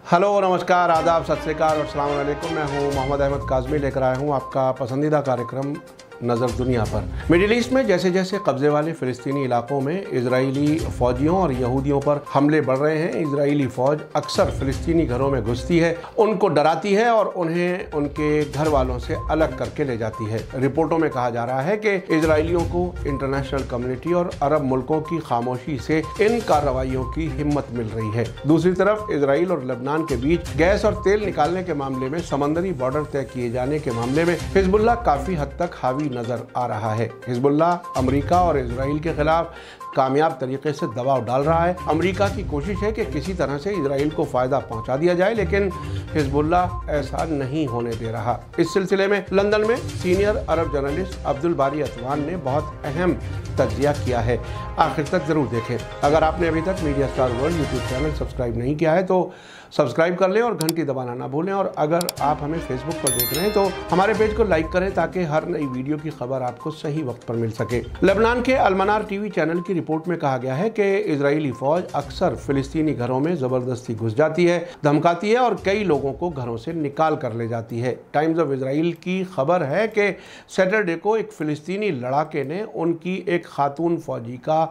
Hello, नमस्कार, आदाब, सत श्री अकाल और अस्सलाम वालेकुम। मैं हूं मोहम्मद अहमद काज़मी, लेकर आया हूं आपका पसंदीदा कार्यक्रम नज़र दुनिया पर। मिडिल ईस्ट में जैसे जैसे कब्ज़े वाले फ़िलिस्तीनी इलाकों में इजरायली फ़ौजियों और यहूदियों पर हमले बढ़ रहे हैं, इजरायली फ़ौज अक्सर फ़िलिस्तीनी घरों में घुसती है, उनको डराती है और उन्हें उनके घर वालों से अलग करके ले जाती है। रिपोर्टों में कहा जा रहा है कि इजरायलियों को इंटरनेशनल कम्युनिटी और अरब मुल्कों की खामोशी से इन कार्रवाइयों की हिम्मत मिल रही है। दूसरी तरफ इसराइल और लेबनान के बीच गैस और तेल निकालने के मामले में समंदरी बॉर्डर तय किए जाने के मामले में हिजबुल्लाह काफ़ी हद तक हावी नजर आ रहा है। हिजबुल्लाह अमेरिका और इजराइल के खिलाफ कामयाब तरीके से दबाव डाल रहा है। अमेरिका की कोशिश है कि किसी तरह से इजराइल को फायदा पहुंचा दिया जाए, लेकिन हिजबुल्लाह ऐसा नहीं होने दे रहा। इस सिलसिले में लंदन में सीनियर अरब जर्नलिस्ट अब्दुल बारी अतवान ने बहुत अहम तज्जिया किया है। आखिर तक जरूर देखें। अगर आपने अभी तक media star world YouTube channel subscribe नहीं किया है तो सब्सक्राइब कर लें और घंटी दबाना ना भूलें। और अगर आप हमें फेसबुक पर देख रहे हैं तो हमारे पेज को लाइक करें ताकि हर नई वीडियो की खबर आपको सही वक्त पर मिल सके। लेबनान के अलमनार टीवी चैनल की रिपोर्ट में कहा गया है कि इजरायली फौज अक्सर फिलिस्तीनी घरों में जबरदस्ती घुस जाती है, धमकाती है और कई लोगों को घरों से निकाल कर ले जाती है। टाइम्स ऑफ इजराइल की खबर है कि सैटरडे को एक फिलिस्तीनी लड़ाके ने उनकी एक खातून फौजी का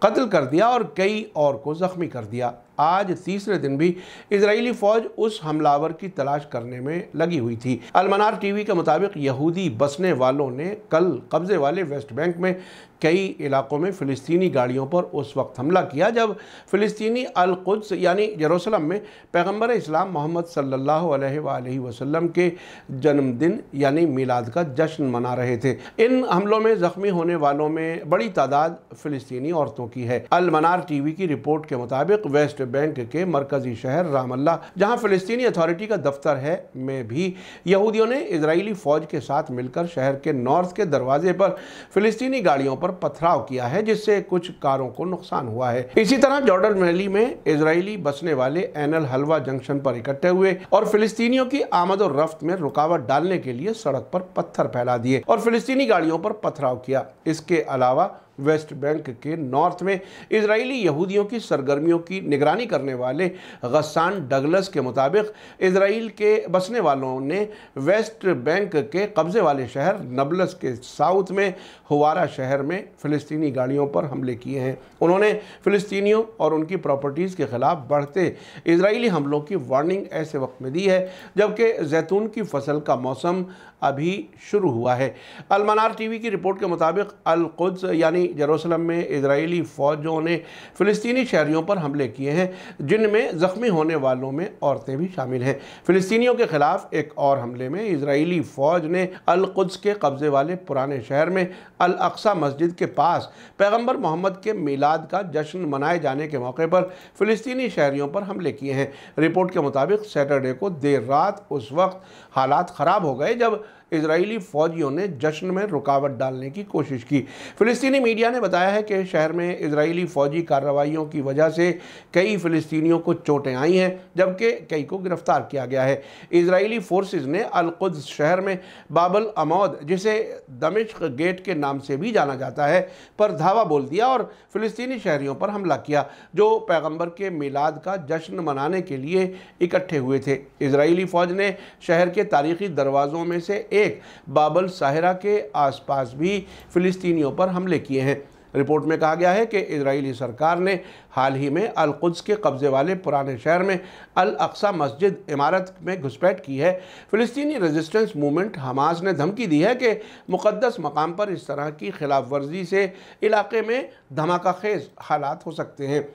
कत्ल कर दिया और कई और को जख्मी कर दिया। आज तीसरे दिन भी इजरायली फौज उस हमलावर की तलाश करने में लगी हुई थी। अलमनार टीवी के मुताबिक यहूदी बसने वालों ने कल कब्जे वाले वेस्ट बैंक में कई इलाकों में फ़िलिस्तीनी गाड़ियों पर उस वक्त हमला किया जब फ़िलिस्तीनी अल कुद्स यानी यरूशलेम में पैगंबर इस्लाम मोहम्मद सल्लल्लाहु अलैहि वसल्लम के जन्मदिन यानी मिलाद का जश्न मना रहे थे। इन हमलों में ज़ख्मी होने वालों में बड़ी तादाद फ़िलिस्तीनी औरतों की है। अलमनार टीवी की रिपोर्ट के मुताबिक वेस्ट बैंक के मरकजी शहर रामल्ला, जहां फ़िलिस्तीनी अथॉरिटी का दफ्तर है, में भी यहूदियों ने इजरायली फ़ौज के साथ मिलकर शहर के नॉर्थ के दरवाजे पर फ़िलिस्तीनी गाड़ियों पर पथराव किया है, जिससे कुछ कारों को नुकसान हुआ है। इसी तरह जॉर्डन वैली में इजरायली बसने वाले एनल हलवा जंक्शन पर इकट्ठे हुए और फिलिस्तीनियों की आमद और रफ्त में रुकावट डालने के लिए सड़क पर पत्थर फैला दिए और फिलिस्तीनी गाड़ियों पर पथराव किया। इसके अलावा वेस्ट बैंक के नॉर्थ में इजरायली यहूदियों की सरगर्मियों की निगरानी करने वाले गस्सान डगलस के मुताबिक इजराइल के बसने वालों ने वेस्ट बैंक के कब्जे वाले शहर नबलस के साउथ में हुवारा शहर में फ़िलिस्तीनी गाड़ियों पर हमले किए हैं। उन्होंने फ़िलिस्तीनियों और उनकी प्रॉपर्टीज़ के ख़िलाफ़ बढ़ते इजरायली हमलों की वार्निंग ऐसे वक्त में दी है जबकि जैतून की फसल का मौसम अभी शुरू हुआ है। अलमनार टीवी की रिपोर्ट के मुताबिक अल कुद्स यानी यरूशलेम में इजरायली फ़ौजों ने फ़िलिस्तीनी शहरियों पर हमले किए हैं, जिनमें ज़ख्मी होने वालों में औरतें भी शामिल हैं। फ़िलिस्तीनियों के ख़िलाफ़ एक और हमले में इजरायली फ़ौज ने अल कुद्स के कब्ज़े वाले पुराने शहर में अल अक्सा मस्जिद के पास पैगंबर मोहम्मद के मिलाद का जश्न मनाए जाने के मौके पर फ़िलिस्तीनी शहरियों पर हमले किए हैं। रिपोर्ट के मुताबिक सैटरडे को देर रात उस वक्त हालात ख़राब हो गए जब इजरायली फ़ौजियों ने जश्न में रुकावट डालने की कोशिश की। फ़िलिस्तीनी मीडिया ने बताया है कि शहर में इजरायली फ़ौजी कार्रवाइयों की वजह से कई फ़िलिस्तीनियों को चोटें आई हैं, जबकि कई को गिरफ्तार किया गया है। इजरायली फोर्सेस ने अल कुद्स शहर में बाबल अमौद, जिसे दमिश्क गेट के नाम से भी जाना जाता है, पर धावा बोल दिया और फ़िलिस्तीनी शहरियों पर हमला किया जो पैगंबर के मिलाद का जश्न मनाने के लिए इकट्ठे हुए थे। इजरायली फ़ौज ने शहर के तारीख़ी दरवाज़ों में से एक बाबल साहिरा के आसपास भी फिलिस्तीनियों पर हमले किए हैं। रिपोर्ट में कहा गया है कि इजरायली सरकार ने हाल ही में अल कुद्स के कब्जे वाले पुराने शहर में अल अक्सा मस्जिद इमारत में घुसपैठ की है। फिलिस्तीनी रेजिस्टेंस मूवमेंट हमास ने धमकी दी है कि मुक़द्दस मकाम पर इस तरह की खिलाफ वर्जी से इलाके में धमाका खेज हालात हो सकते हैं।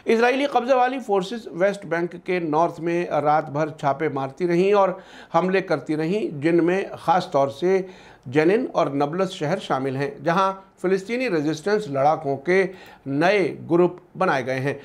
इजरायली कब्ज़े वाली फोर्सेस वेस्ट बैंक के नॉर्थ में रात भर छापे मारती रहीं और हमले करती रहीं, जिनमें ख़ास तौर से जेनिन और नबलस शहर शामिल हैं, जहां फ़िलिस्तीनी रेजिस्टेंस लड़ाकों के नए ग्रुप बनाए गए हैं।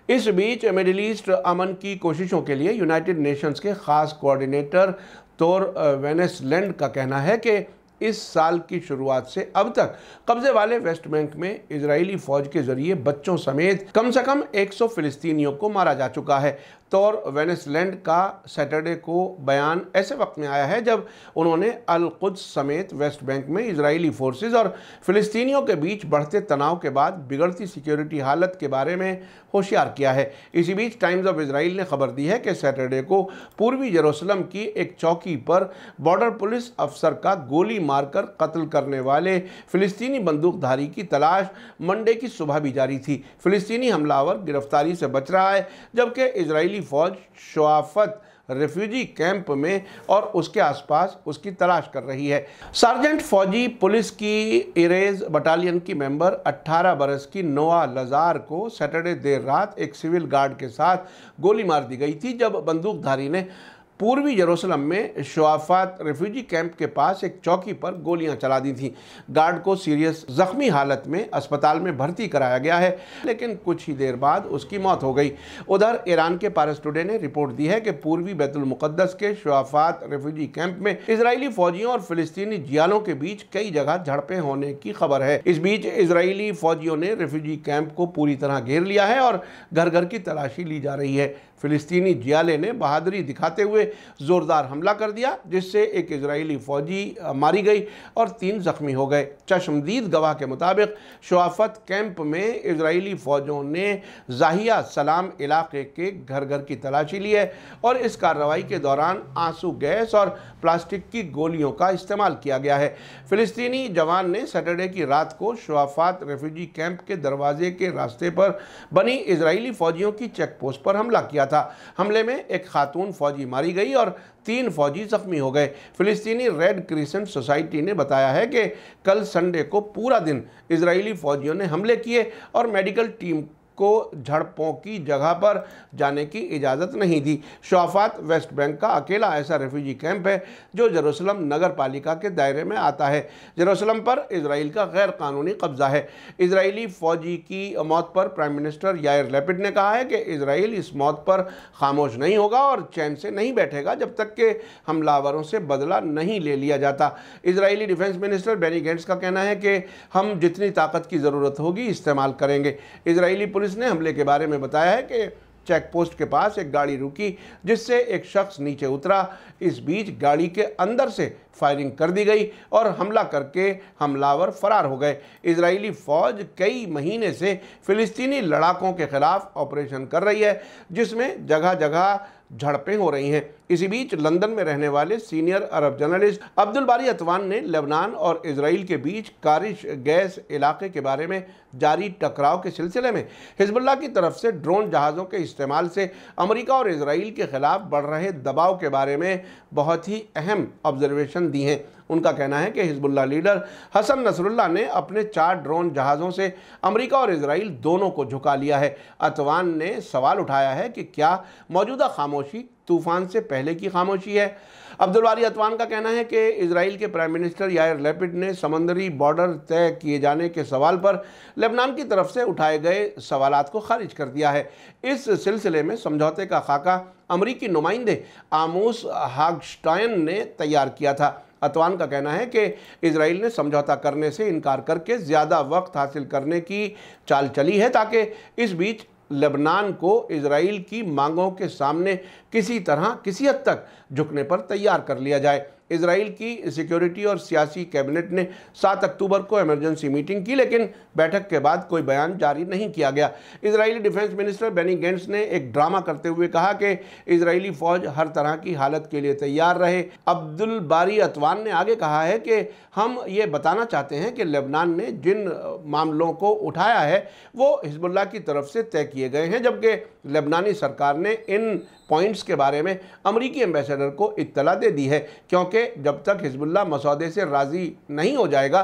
इस बीच मिडिल ईस्ट अमन की कोशिशों के लिए यूनाइटेड नेशंस के ख़ास कोऑर्डिनेटर तोर वेनेसलैंड का कहना है कि इस साल की शुरुआत से अब तक कब्जे वाले वेस्ट बैंक में इजरायली फौज के जरिए बच्चों समेत कम से कम 100 फिलिस्तीनियों को मारा जा चुका है। तौर वेनेसलैंड का सैटरडे को बयान ऐसे वक्त में आया है जब उन्होंने अल कुद्स समेत वेस्ट बैंक में इजरायली फोर्सेस और फिलिस्तीनियों के बीच बढ़ते तनाव के बाद बिगड़ती सिक्योरिटी हालत के बारे में होशियार किया है। इसी बीच टाइम्स ऑफ इजराइल ने खबर दी है कि सैटरडे को पूर्वी यरूशलेम की एक चौकी पर बॉर्डर पुलिस अफसर का गोली मारकर कत्ल करने वाले फिलिस्तीनी बंदूकधारी की तलाश मंडे की सुबह भी जारी थी। फिलिस्तीनी हमलावर गिरफ्तारी से बच रहा है, जबकि इजरायली फौज शुआफत रेफ्यूजी कैंप में और उसके आसपास उसकी तलाश कर रही है। सार्जेंट फौजी पुलिस की इरेज बटालियन की मेंबर 18 बरस की नोआ लजार को सैटरडे देर रात एक सिविल गार्ड के साथ गोली मार दी गई थी, जब बंदूकधारी ने पूर्वी यरूशलेम में शुआफात रेफ्यूजी कैंप के पास एक चौकी पर गोलियां चला दी थीं। गार्ड को सीरियस जख्मी हालत में अस्पताल में भर्ती कराया गया है, लेकिन कुछ ही देर बाद उसकी मौत हो गई। उधर ईरान के पारस टुडे ने रिपोर्ट दी है कि पूर्वी बैतुल मुक़द्दस के शुआफात रेफ्यूजी कैंप में इजरायली फौजियों और फिलिस्तीनी जियालों के बीच कई जगह झड़पें होने की खबर है। इस बीच इजरायली फौजियों ने रेफ्यूजी कैंप को पूरी तरह घेर लिया है और घर घर की तलाशी ली जा रही है। फिलिस्तीनी जियाले ने बहादुरी दिखाते हुए जोरदार हमला कर दिया, जिससे एक इजरायली फौजी मारी गई और 3 जख्मी हो गए। चश्मदीद गवाह के मुताबिक शुआफत कैंप में इजरायली फौजों ने जाहिया सलाम इलाके के घर घर की तलाशी ली है और इस कार्रवाई के दौरान आंसू गैस और प्लास्टिक की गोलियों का इस्तेमाल किया गया है। फिलिस्तीनी जवान ने सैटरडे की रात को शुआफात रेफ्यूजी कैंप के दरवाजे के रास्ते पर बनी इजरायली फौजियों की चेक पोस्ट पर हमला किया था। हमले में एक खातून फौजी मारी गई और 3 फौजी जख्मी हो गए। फिलिस्तीनी रेड क्रिसेंट सोसाइटी ने बताया है कि कल संडे को पूरा दिन इजरायली फौजियों ने हमले किए और मेडिकल टीम को झड़पों की जगह पर जाने की इजाज़त नहीं दी। शुआफात वेस्ट बैंक का अकेला ऐसा रेफ्यूजी कैंप है जो यरूशलेम नगर पालिका के दायरे में आता है। यरूशलेम पर इजराइल का गैर कानूनी कब्जा है। इजरायली फौजी की मौत पर प्राइम मिनिस्टर यायर लैपिड ने कहा है कि इजराइल इस मौत पर खामोश नहीं होगा और चैन से नहीं बैठेगा जब तक कि हमलावरों से बदला नहीं ले लिया जाता। Israeli defence minister Benny Gantz का कहना है कि हम जितनी ताकत की ज़रूरत होगी इस्तेमाल करेंगे। इजरायली पुलिस ने हमले के बारे में बताया है कि चेक पोस्ट के पास एक गाड़ी रुकी, जिससे एक शख्स नीचे उतरा। इस बीच गाड़ी के अंदर से फायरिंग कर दी गई और हमला करके हमलावर फरार हो गए। इजरायली फौज कई महीने से फिलिस्तीनी लड़ाकों के खिलाफ ऑपरेशन कर रही है, जिसमें जगह जगह झड़पें हो रही हैं। इसी बीच लंदन में रहने वाले सीनियर अरब जर्नलिस्ट अब्दुल बारी अतवान ने लेबनान और इजराइल के बीच कारिश गैस इलाके के बारे में जारी टकराव के सिलसिले में हिजबुल्लाह की तरफ से ड्रोन जहाज़ों के इस्तेमाल से अमेरिका और इजराइल के खिलाफ बढ़ रहे दबाव के बारे में बहुत ही अहम ऑब्जर्वेशन दी हैं। उनका कहना है कि हिजबुल्लाह लीडर हसन नसरुल्लाह ने अपने 4 ड्रोन जहाज़ों से अमेरिका और इजराइल दोनों को झुका लिया है। अतवान ने सवाल उठाया है कि क्या मौजूदा खामोशी तूफान से पहले की खामोशी है। अब्दुल बारी अतवान का कहना है कि इजराइल के प्राइम मिनिस्टर यायर लैपिड ने समंदरी बॉर्डर तय किए जाने के सवाल पर लेबनान की तरफ से उठाए गए सवालात को खारिज कर दिया है। इस सिलसिले में समझौते का खाका अमरीकी नुमाइंदे आमोस हागस्टाइन ने तैयार किया था। अतवान का कहना है कि इजराइल ने समझौता करने से इनकार करके ज़्यादा वक्त हासिल करने की चाल चली है, ताकि इस बीच लेबनान को इजराइल की मांगों के सामने किसी तरह किसी हद तक झुकने पर तैयार कर लिया जाए। इजराइल की सिक्योरिटी और सियासी कैबिनेट ने 7 अक्टूबर को इमरजेंसी मीटिंग की, लेकिन बैठक के बाद कोई बयान जारी नहीं किया गया। Israeli defence minister Benny Gantz ने एक ड्रामा करते हुए कहा कि इजरायली फौज हर तरह की हालत के लिए तैयार रहे। अब्दुल बारी अतवान ने आगे कहा है कि हम ये बताना चाहते हैं कि लेबनान ने जिन मामलों को उठाया है वो हिजबुल्लाह की तरफ से तय किए गए हैं, जबकि लेबनानी सरकार ने इन पॉइंट्स के बारे में अमरीकी एम्बेसडर को इत्तला दे दी है, क्योंकि जब तक हिजबुल्लाह मसौदे से राज़ी नहीं हो जाएगा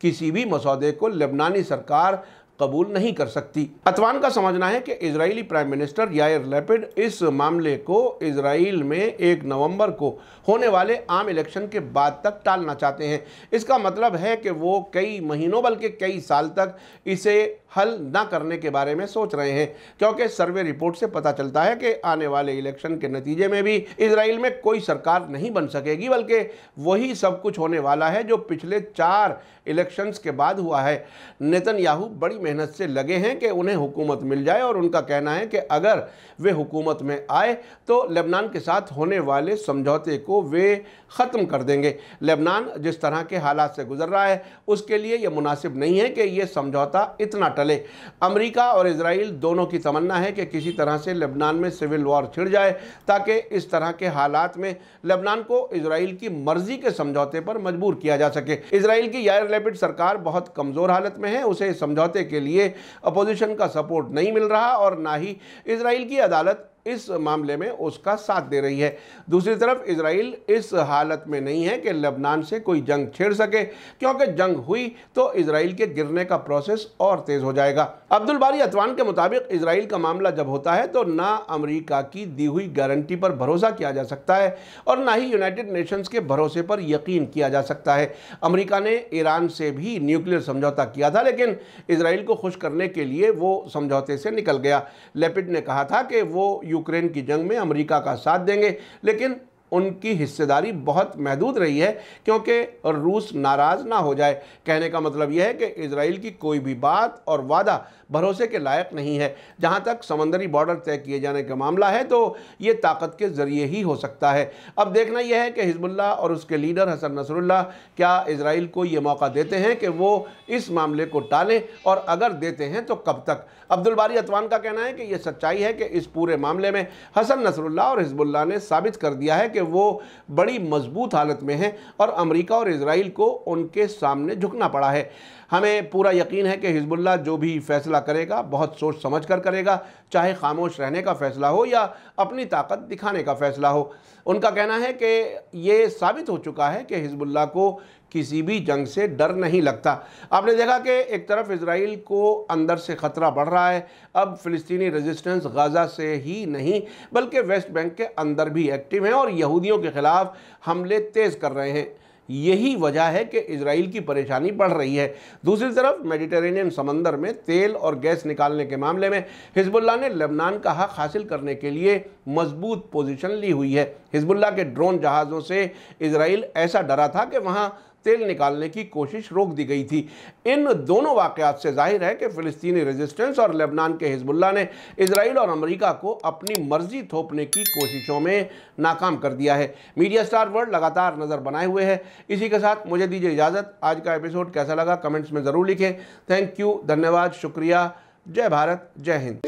किसी भी मसौदे को लेबनानी सरकार कबूल नहीं कर सकती। अतवान का समझना है कि Israeli prime minister Yair Lapid इस मामले को इजराइल में 1 नवंबर को होने वाले आम इलेक्शन के बाद तक टालना चाहते हैं। इसका मतलब है कि वो कई महीनों बल्कि कई साल तक इसे हल न करने के बारे में सोच रहे हैं, क्योंकि सर्वे रिपोर्ट से पता चलता है कि आने वाले इलेक्शन के नतीजे में भी इजराइल में कोई सरकार नहीं बन सकेगी, बल्कि वही सब कुछ होने वाला है जो पिछले 4 इलेक्शंस के बाद हुआ है। नेतन्याहू बड़ी मेहनत से लगे हैं कि उन्हें हुकूमत मिल जाए और उनका कहना है कि अगर वे हुकूमत में आए तो लेबनान के साथ होने वाले समझौते को वे ख़त्म कर देंगे। लेबनान जिस तरह के हालात से गुजर रहा है उसके लिए यह मुनासिब नहीं है कि यह समझौता इतना टले। अमेरिका और इजराइल दोनों की तमन्ना है कि किसी तरह से लेबनान में सिविल वॉर छिड़ जाए ताकि इस तरह के हालात में लेबनान को इजराइल की मर्जी के समझौते पर मजबूर किया जा सके। इजराइल की यार लैपिड सरकार बहुत कमज़ोर हालत में है, उसे समझौते के लिए अपोजिशन का सपोर्ट नहीं मिल रहा और ना ही इजराइल की अदालत इस मामले में उसका साथ दे रही है। दूसरी तरफ इजराइल इस हालत में नहीं है कि लेबनान से कोई जंग छेड़ सके, क्योंकि जंग हुई तो इजराइल के गिरने का प्रोसेस और तेज हो जाएगा। अब्दुल बारी अतवान के मुताबिक इजराइल का मामला जब होता है तो ना अमेरिका की दी हुई गारंटी पर भरोसा किया जा सकता है और ना ही यूनाइटेड नेशंस के भरोसे पर यकीन किया जा सकता है। अमेरिका ने ईरान से भी न्यूक्लियर समझौता किया था, लेकिन इजराइल को खुश करने के लिए वो समझौते से निकल गया। लैपिड ने कहा था कि वो यूक्रेन की जंग में अमेरिका का साथ देंगे, लेकिन उनकी हिस्सेदारी बहुत महदूद रही है क्योंकि रूस नाराज़ ना हो जाए। कहने का मतलब यह है कि इजराइल की कोई भी बात और वादा भरोसे के लायक नहीं है। जहां तक समंदरी बॉर्डर तय किए जाने का मामला है तो ये ताकत के ज़रिए ही हो सकता है। अब देखना यह है कि हिजबुल्लाह और उसके लीडर हसन नसरुल्लाह क्या इजराइल को ये मौका देते हैं कि वो इस मामले को टालें, और अगर देते हैं तो कब तक। अब्दुल बारी अतवान का कहना है कि यह सच्चाई है कि इस पूरे मामले में हसन नसरुल्लाह और हिजबुल्लाह ने साबित कर दिया है कि वो बड़ी मजबूत हालत में हैं और अमेरिका और इजराइल को उनके सामने झुकना पड़ा है। हमें पूरा यकीन है कि हिजबुल्लाह जो भी फैसला करेगा बहुत सोच समझ कर करेगा, चाहे खामोश रहने का फैसला हो या अपनी ताकत दिखाने का फैसला हो। उनका कहना है कि ये साबित हो चुका है कि हिजबुल्लाह को किसी भी जंग से डर नहीं लगता। आपने देखा कि एक तरफ इजराइल को अंदर से ख़तरा बढ़ रहा है, अब फ़िलिस्तीनी रेजिस्टेंस गाज़ा से ही नहीं बल्कि वेस्ट बैंक के अंदर भी एक्टिव हैं और यहूदियों के ख़िलाफ़ हमले तेज़ कर रहे हैं। यही वजह है कि इजराइल की परेशानी बढ़ रही है। दूसरी तरफ मेडिटेरेनियन समंदर में तेल और गैस निकालने के मामले में हिजबुल्लाह ने लेबनान का हक हासिल करने के लिए मजबूत पोजीशन ली हुई है। हिजबुल्लाह के ड्रोन जहाज़ों से इजराइल ऐसा डरा था कि वहाँ तेल निकालने की कोशिश रोक दी गई थी। इन दोनों वाक़यात से जाहिर है कि फ़िलिस्तीनी रेजिस्टेंस और लेबनान के हिजबुल्लाह ने इजराइल और अमेरिका को अपनी मर्जी थोपने की कोशिशों में नाकाम कर दिया है। मीडिया स्टार वर्ल्ड लगातार नज़र बनाए हुए है। इसी के साथ मुझे दीजिए इजाज़त। आज का एपिसोड कैसा लगा कमेंट्स में ज़रूर लिखें। थैंक यू, धन्यवाद, शुक्रिया। जय भारत, जय हिंद।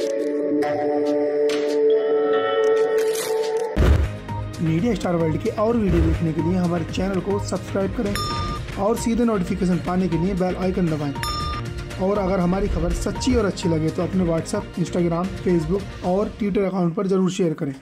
मीडिया स्टार वर्ल्ड के और वीडियो देखने के लिए हमारे चैनल को सब्सक्राइब करें और सीधे नोटिफिकेशन पाने के लिए बेल आइकन दबाएं। और अगर हमारी खबर सच्ची और अच्छी लगे तो अपने व्हाट्सएप, इंस्टाग्राम, फेसबुक और ट्विटर अकाउंट पर ज़रूर शेयर करें।